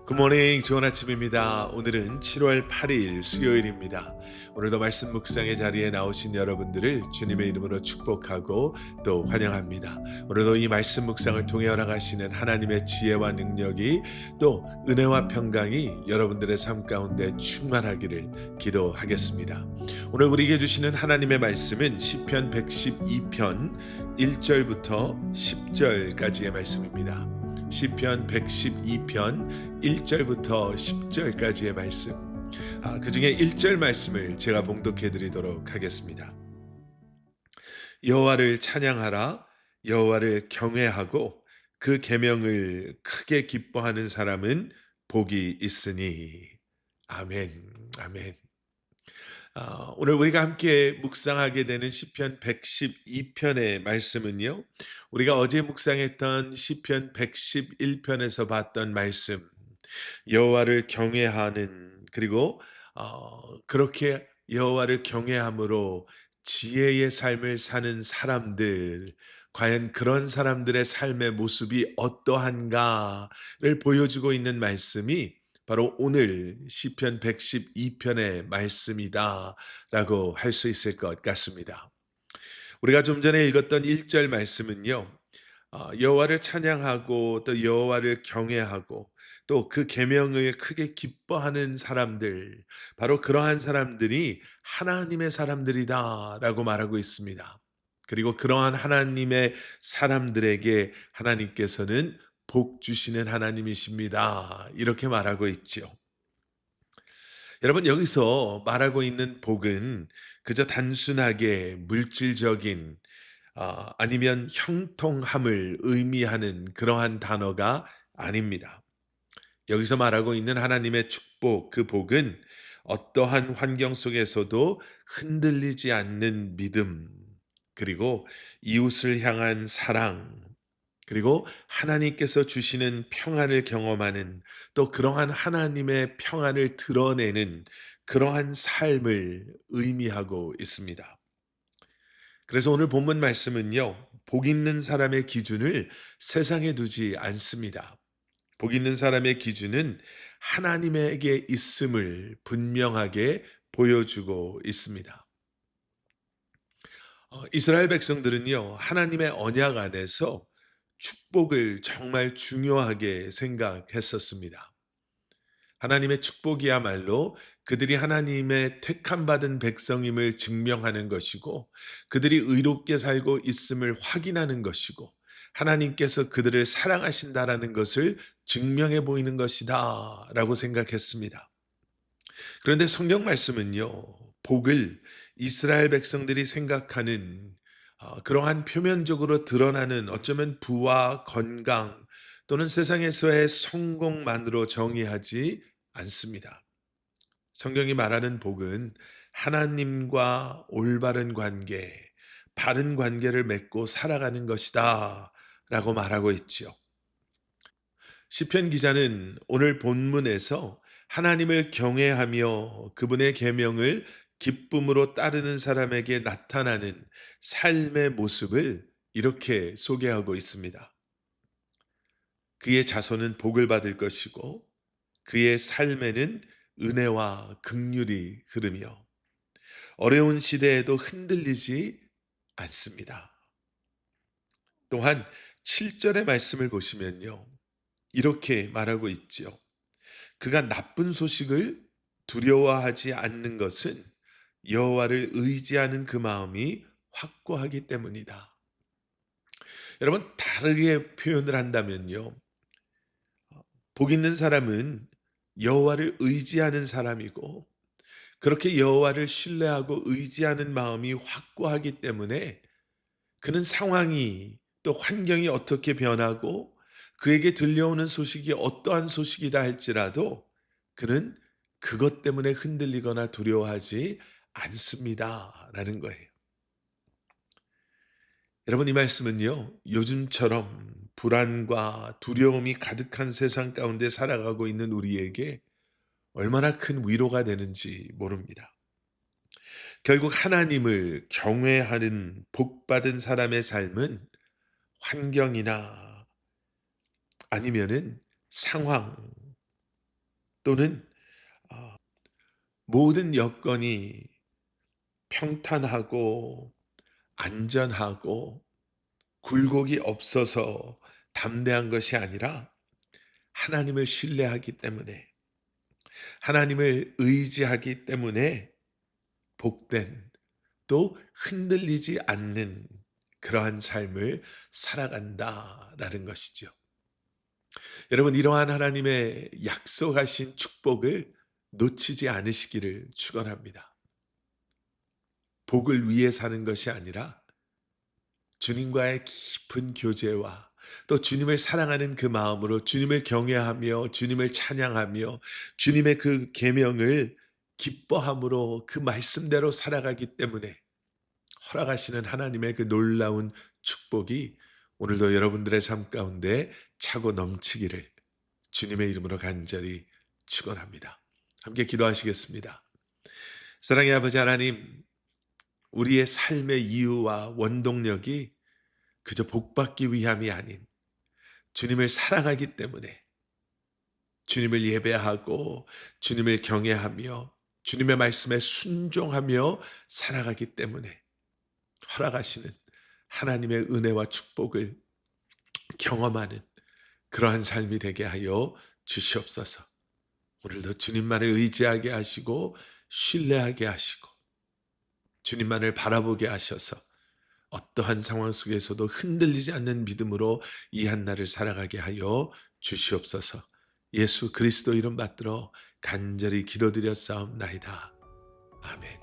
굿모닝, 좋은 아침입니다. 오늘은 7월 8일 수요일입니다. 오늘도 말씀 묵상의 자리에 나오신 여러분들을 주님의 이름으로 축복하고 또 환영합니다. 오늘도 이 말씀 묵상을 통해 열어가시는 하나님의 지혜와 능력이 또 은혜와 평강이 여러분들의 삶 가운데 충만하기를 기도하겠습니다. 오늘 우리에게 주시는 하나님의 말씀은 시편 112편 1절부터 10절까지의 말씀입니다. 시편 112편 1절부터 10절까지의 말씀, 그 중에 1절 말씀을 제가 봉독해 드리도록 하겠습니다. 여호와를 찬양하라. 여호와를 경외하고 그 계명을 크게 기뻐하는 사람은 복이 있으니. 아멘. 아멘. 오늘 우리가 함께 묵상하게 되는 시편 112편의 말씀은요, 우리가 어제 묵상했던 시편 111편에서 봤던 말씀, 여호와를 경외하는, 그리고 그렇게 여호와를 경외함으로 지혜의 삶을 사는 사람들, 과연 그런 사람들의 삶의 모습이 어떠한가를 보여주고 있는 말씀이 바로 오늘 시편 112편의 말씀이다라고 할 수 있을 것 같습니다. 우리가 좀 전에 읽었던 1절 말씀은요, 여호와를 찬양하고 또 여호와를 경외하고 또 그 계명을 크게 기뻐하는 사람들, 바로 그러한 사람들이 하나님의 사람들이다라고 말하고 있습니다. 그리고 그러한 하나님의 사람들에게 하나님께서는 복 주시는 하나님이십니다, 이렇게 말하고 있죠. 여러분, 여기서 말하고 있는 복은 그저 단순하게 물질적인, 아니면 형통함을 의미하는 그러한 단어가 아닙니다. 여기서 말하고 있는 하나님의 축복, 그 복은 어떠한 환경 속에서도 흔들리지 않는 믿음, 그리고 이웃을 향한 사랑, 그리고 하나님께서 주시는 평안을 경험하는, 또 그러한 하나님의 평안을 드러내는 그러한 삶을 의미하고 있습니다. 그래서 오늘 본문 말씀은요, 복 있는 사람의 기준을 세상에 두지 않습니다. 복 있는 사람의 기준은 하나님에게 있음을 분명하게 보여주고 있습니다. 이스라엘 백성들은요, 하나님의 언약 안에서 축복을 정말 중요하게 생각했었습니다. 하나님의 축복이야말로 그들이 하나님의 택함받은 백성임을 증명하는 것이고, 그들이 의롭게 살고 있음을 확인하는 것이고, 하나님께서 그들을 사랑하신다라는 것을 증명해 보이는 것이다 라고 생각했습니다. 그런데 성경 말씀은요, 복을 이스라엘 백성들이 생각하는 그러한 표면적으로 드러나는 어쩌면 부와 건강 또는 세상에서의 성공만으로 정의하지 않습니다. 성경이 말하는 복은 하나님과 올바른 관계, 바른 관계를 맺고 살아가는 것이다 라고 말하고 있죠. 시편 기자는 오늘 본문에서 하나님을 경외하며 그분의 계명을 기쁨으로 따르는 사람에게 나타나는 삶의 모습을 이렇게 소개하고 있습니다. 그의 자손은 복을 받을 것이고 그의 삶에는 은혜와 긍휼이 흐르며 어려운 시대에도 흔들리지 않습니다. 또한 7절의 말씀을 보시면요, 이렇게 말하고 있죠. 그가 나쁜 소식을 두려워하지 않는 것은 여호와를 의지하는 그 마음이 확고하기 때문이다. 여러분, 다르게 표현을 한다면요, 복 있는 사람은 여호와를 의지하는 사람이고, 그렇게 여호와를 신뢰하고 의지하는 마음이 확고하기 때문에 그는 상황이 또 환경이 어떻게 변하고 그에게 들려오는 소식이 어떠한 소식이다 할지라도 그는 그것 때문에 흔들리거나 두려워하지 않습니다라는 거예요. 여러분, 이 말씀은요, 요즘처럼 불안과 두려움이 가득한 세상 가운데 살아가고 있는 우리에게 얼마나 큰 위로가 되는지 모릅니다. 결국 하나님을 경외하는 복받은 사람의 삶은 환경이나 아니면은 상황, 또는 어, 모든 여건이 평탄하고 안전하고 굴곡이 없어서 담대한 것이 아니라 하나님을 신뢰하기 때문에, 하나님을 의지하기 때문에 복된, 또 흔들리지 않는 그러한 삶을 살아간다라는 것이죠. 여러분, 이러한 하나님의 약속하신 축복을 놓치지 않으시기를 축원합니다. 복을 위해 사는 것이 아니라 주님과의 깊은 교제와 또 주님을 사랑하는 그 마음으로 주님을 경외하며 주님을 찬양하며 주님의 그 계명을 기뻐함으로 그 말씀대로 살아가기 때문에 허락하시는 하나님의 그 놀라운 축복이 오늘도 여러분들의 삶 가운데 차고 넘치기를 주님의 이름으로 간절히 축원합니다. 함께 기도하시겠습니다. 사랑의 아버지 하나님, 우리의 삶의 이유와 원동력이 그저 복받기 위함이 아닌 주님을 사랑하기 때문에 주님을 예배하고 주님을 경외하며 주님의 말씀에 순종하며 살아가기 때문에 허락하시는 하나님의 은혜와 축복을 경험하는 그러한 삶이 되게 하여 주시옵소서. 오늘도 주님만을 의지하게 하시고 신뢰하게 하시고 주님만을 바라보게 하셔서 어떠한 상황 속에서도 흔들리지 않는 믿음으로 이 한 날을 살아가게 하여 주시옵소서. 예수 그리스도 이름 받들어 간절히 기도드렸사옵나이다. 아멘.